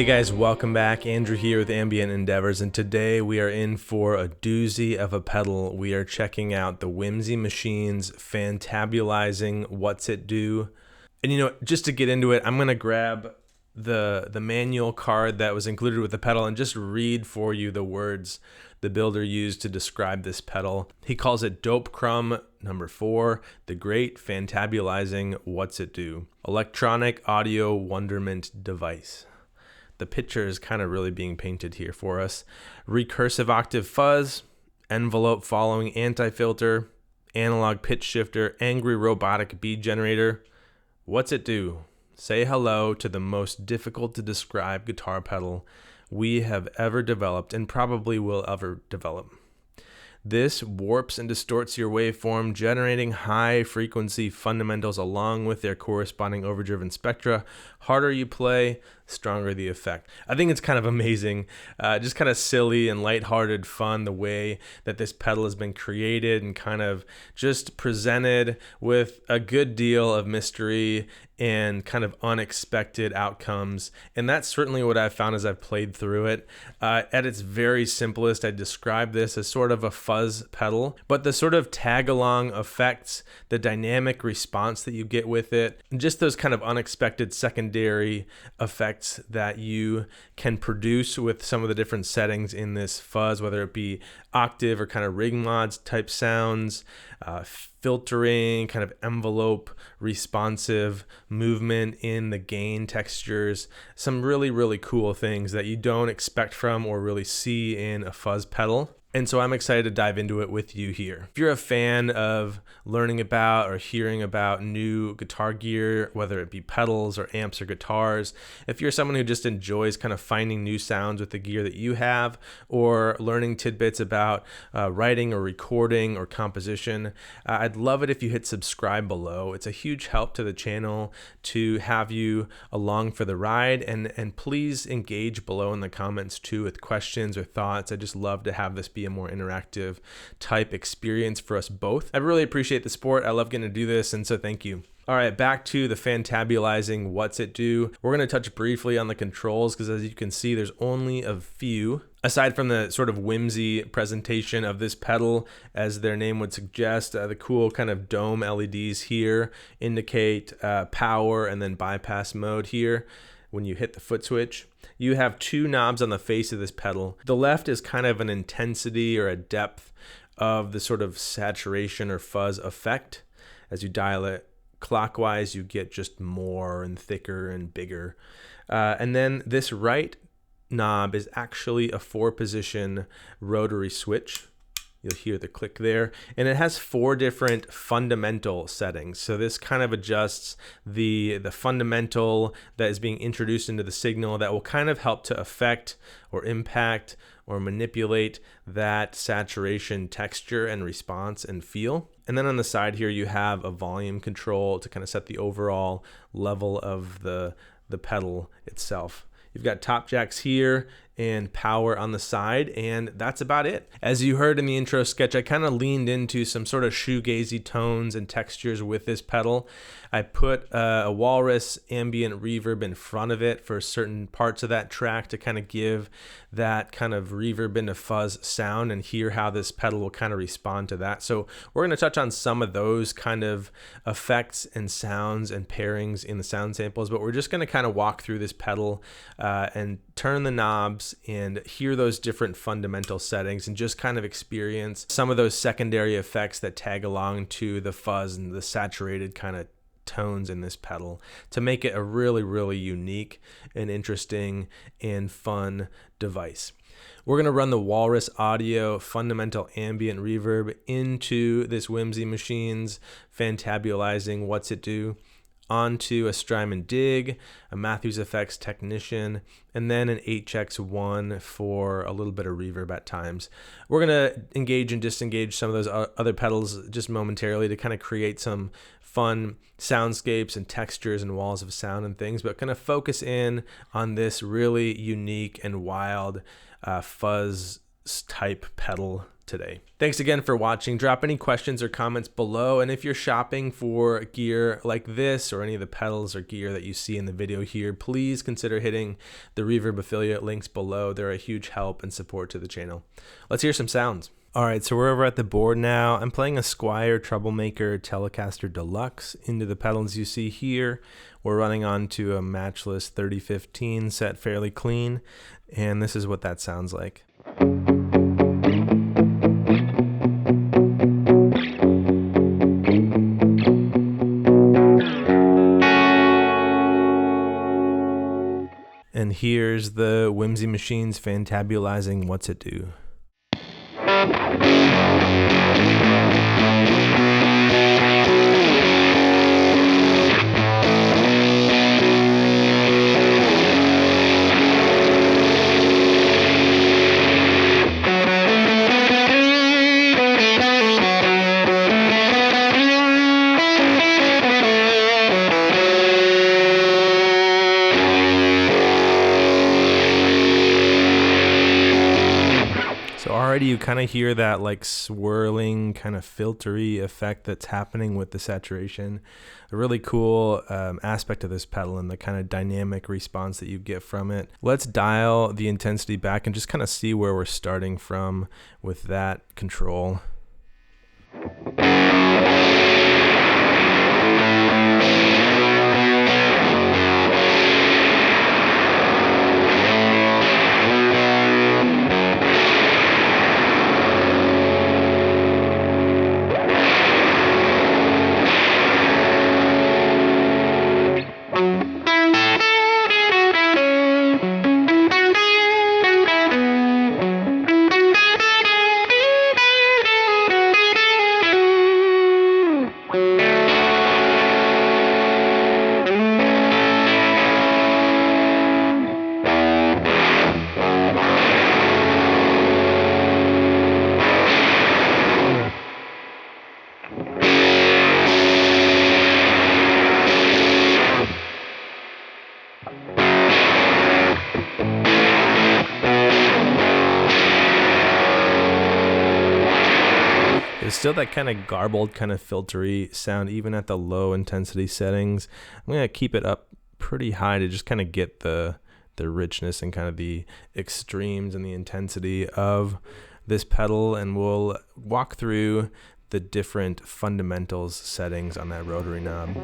Hey guys, welcome back. Andrew here with Ambient Endeavors, and today we are in for a doozy of a pedal. We are checking out the Whimsy Machine's Fantabulizing Whatsitdo. And just to get into it, I'm going to grab the manual card that was included with the pedal and just read for you the words the builder used to describe this pedal. He calls it Dope Crumb number 4, the Great Fantabulizing Whatsitdo, electronic audio wonderment device. The picture is kind of really being painted here for us. Recursive octave fuzz, envelope following anti-filter, analog pitch shifter, angry robotic bead generator. Whatsitdo? Say hello to the most difficult to describe guitar pedal we have ever developed and probably will ever develop. This warps and distorts your waveform, generating high frequency fundamentals along with their corresponding overdriven spectra. Harder you play, stronger the effect. I think it's kind of amazing, just kind of silly and lighthearted fun the way that this pedal has been created and kind of just presented with a good deal of mystery and kind of unexpected outcomes. And that's certainly what I've found as I've played through it. At its very simplest, I describe this as sort of a fuzz pedal, but the sort of tag-along effects, the dynamic response that you get with it, and just those kind of unexpected secondary effects that you can produce with some of the different settings in this fuzz, whether it be octave or kind of ring mods type sounds, filtering, kind of envelope responsive movement in the gain textures, some really, really cool things that you don't expect from or really see in a fuzz pedal. And so I'm excited to dive into it with you here. If you're a fan of learning about or hearing about new guitar gear, whether it be pedals or amps or guitars, if you're someone who just enjoys kind of finding new sounds with the gear that you have, or learning tidbits about writing or recording or composition, I'd love it if you hit subscribe below. It's a huge help to the channel to have you along for the ride, and please engage below in the comments too with questions or thoughts. I just love to have this be a more interactive type experience for us both. I really appreciate the support. I love getting to do this, and so thank you. All right, back to the Fantabulizing Whatsitdo. We're going to touch briefly on the controls because, as you can see, there's only a few. Aside from the sort of whimsy presentation of this pedal, as their name would suggest, the cool kind of dome LEDs here indicate power and then bypass mode here. When you hit the foot switch, you have two knobs on the face of this pedal. The left is kind of an intensity or a depth of the sort of saturation or fuzz effect. As you dial it clockwise, you get just more and thicker and bigger. And then this right knob is actually a 4-position rotary switch. You'll hear the click there, and it has 4 different fundamental settings. So this kind of adjusts the fundamental that is being introduced into the signal that will kind of help to affect or impact or manipulate that saturation texture and response and feel. And then on the side here, you have a volume control to kind of set the overall level of the pedal itself. You've got top jacks here and power on the side, and that's about it. As you heard in the intro sketch, I kind of leaned into some sort of shoegazy tones and textures with this pedal. I put a walrus ambient reverb in front of it for certain parts of that track to kind of give that kind of reverb into fuzz sound and hear how this pedal will kind of respond to that. So we're going to touch on some of those kind of effects and sounds and pairings in the sound samples, but we're just going to kind of walk through this pedal and turn the knobs and hear those different fundamental settings and just kind of experience some of those secondary effects that tag along to the fuzz and the saturated kind of tones in this pedal to make it a really, really unique and interesting and fun device. We're going to run the Walrus Audio Fundamental Ambient Reverb into this Whimsy Machine's Fantabulizing Whatsitdo, onto a Strymon Dig, a Matthews Effects Technician, and then an HX1 for a little bit of reverb at times. We're going to engage and disengage some of those other pedals just momentarily to kind of create some fun soundscapes and textures and walls of sound and things, but kind of focus in on this really unique and wild fuzz type pedal today. Thanks again for watching. Drop any questions or comments below, and if you're shopping for gear like this or any of the pedals or gear that you see in the video here, please consider hitting the Reverb affiliate links below. They're a huge help and support to the channel. Let's hear some sounds. All right, so we're over at the board now. I'm playing a Squier Troublemaker Telecaster Deluxe into the pedals you see here. We're running on to a matchless 3015 set fairly clean, and this is what that sounds like. And here's the Whimsy Machine's Fantabulizing Whatsitdo. So already you kind of hear that like swirling kind of filtery effect that's happening with the saturation. A really cool aspect of this pedal and the kind of dynamic response that you get from it. Let's dial the intensity back and just kind of see where we're starting from with that control. There's still that kind of garbled, kind of filtery sound even at the low intensity settings. I'm going to keep it up pretty high to just kind of get the richness and kind of the extremes and the intensity of this pedal, and we'll walk through the different fundamentals settings on that rotary knob.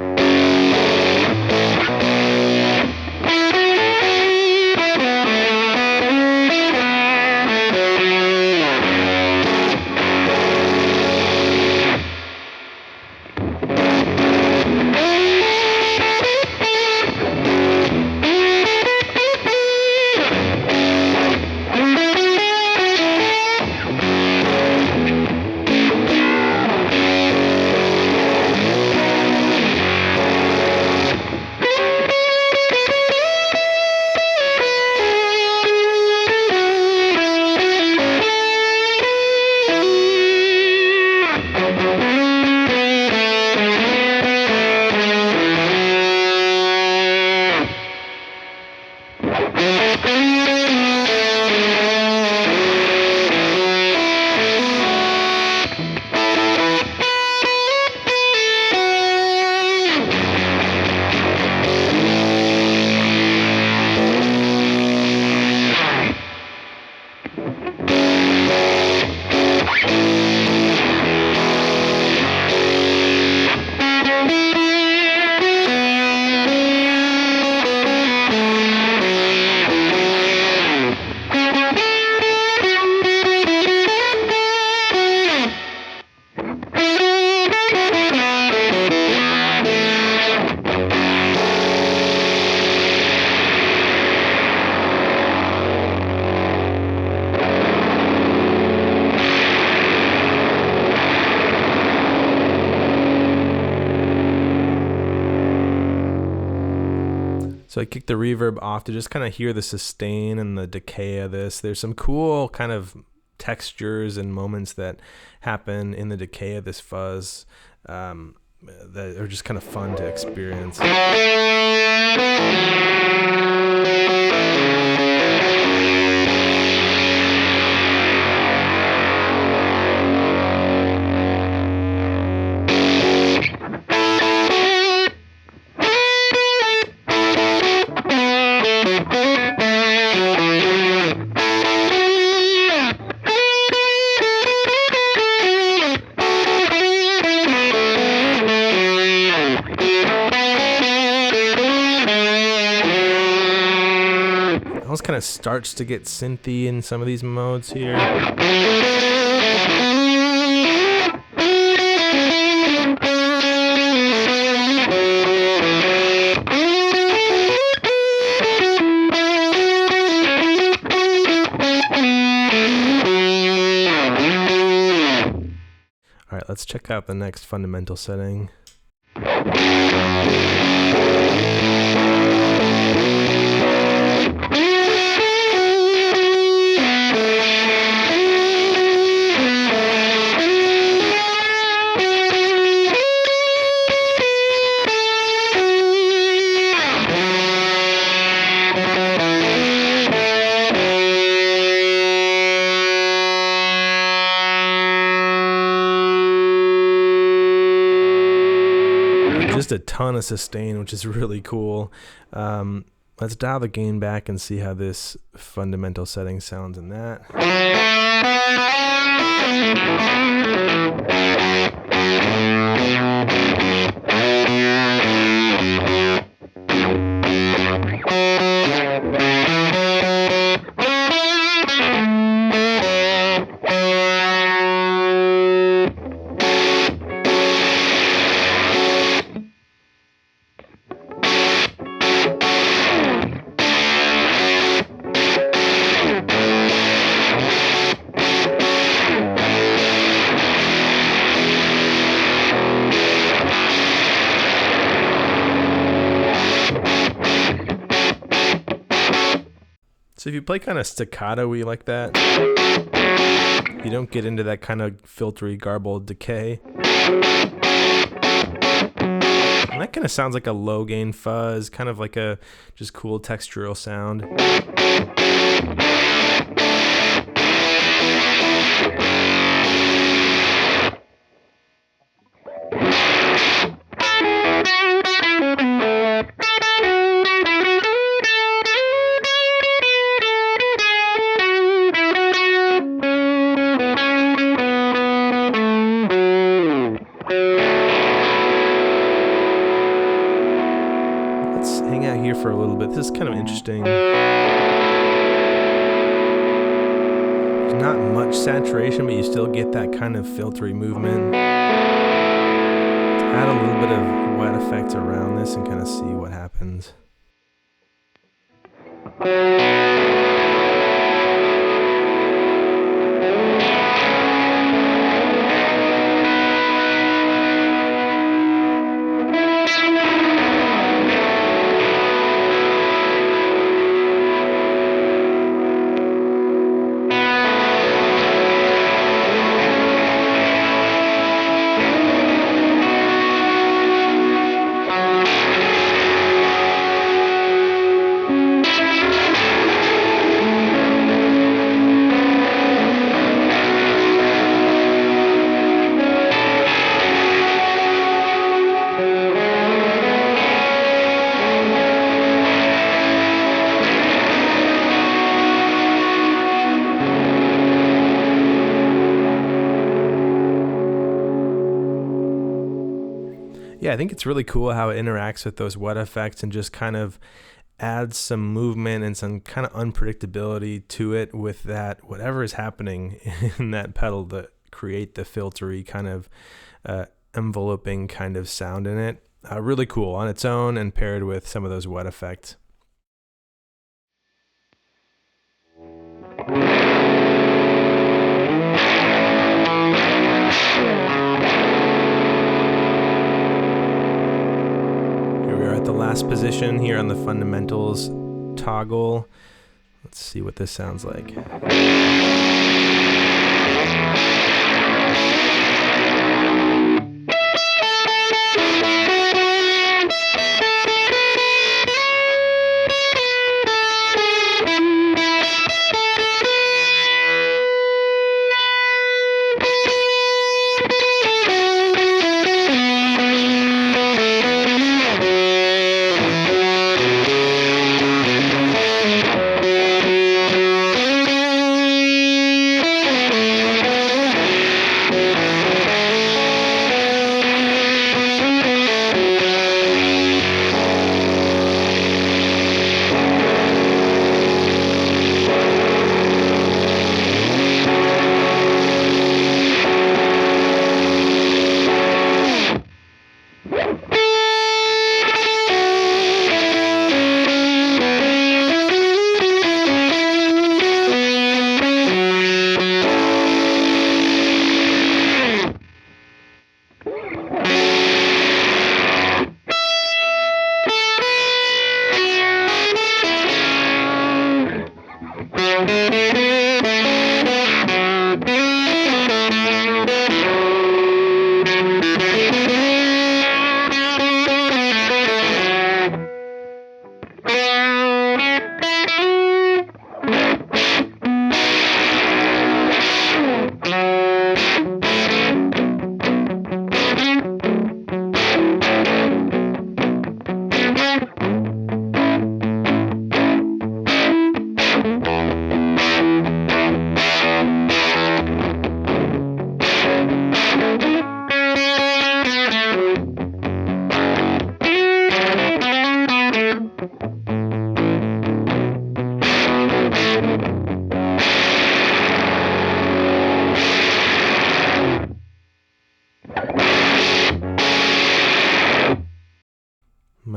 So I kicked the reverb off to just kind of hear the sustain and the decay of this. There's some cool kind of textures and moments that happen in the decay of this fuzz that are just kind of fun to experience. kind of starts to get synthy in some of these modes here. All right, let's check out the next fundamental setting. Just a ton of sustain, which is really cool. Let's dial the gain back and see how this fundamental setting sounds in that. So if you play kind of staccato-y like that, you don't get into that kind of filtery, garbled decay. And that kind of sounds like a low gain fuzz, kind of like a just cool textural sound. Hang out here for a little bit. This is kind of interesting. There's not much saturation, but you still get that kind of filtery movement. Let's add a little bit of wet effects around this and kind of see what happens. Yeah, I think it's really cool how it interacts with those wet effects and just kind of adds some movement and some kind of unpredictability to it with that, whatever is happening in that pedal to create the filtery kind of enveloping kind of sound in it. Really cool on its own and paired with some of those wet effects. The last position here on the fundamentals toggle. Let's see what this sounds like.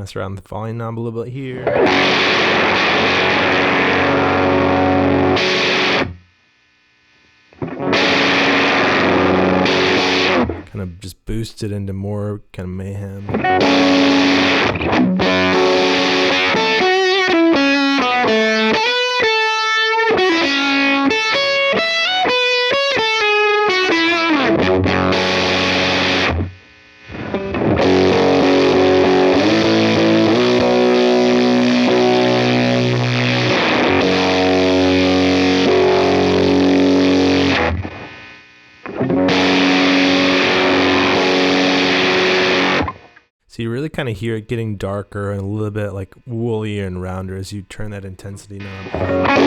Mess around with the volume knob a little bit here. Kind of just boost it into more kind of mayhem. So you really kind of hear it getting darker and a little bit like woolier and rounder as you turn that intensity knob up.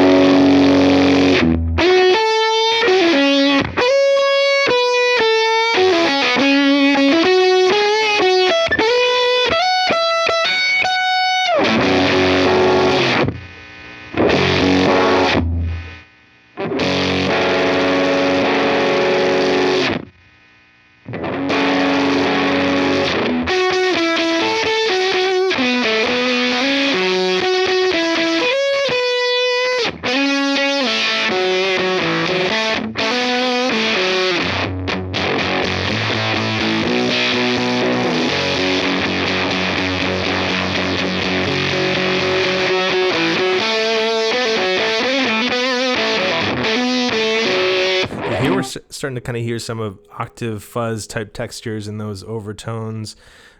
Here we're starting to kind of hear some of octave fuzz type textures in those overtones.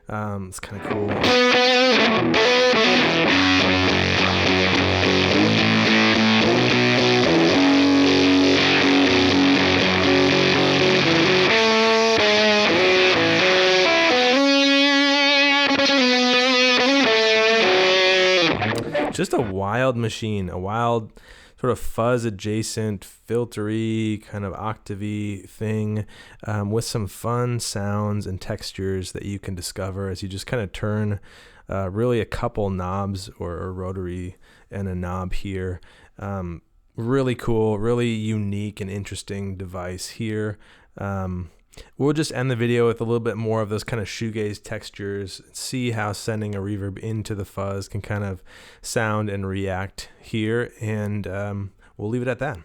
It's kind of cool. Just a wild machine, a wild sort of fuzz adjacent, filtery, kind of octavey thing with some fun sounds and textures that you can discover as you just kind of turn really a couple knobs or rotary and a knob here. Really cool, really unique and interesting device here. We'll just end the video with a little bit more of those kind of shoegaze textures, see how sending a reverb into the fuzz can kind of sound and react here, and we'll leave it at that.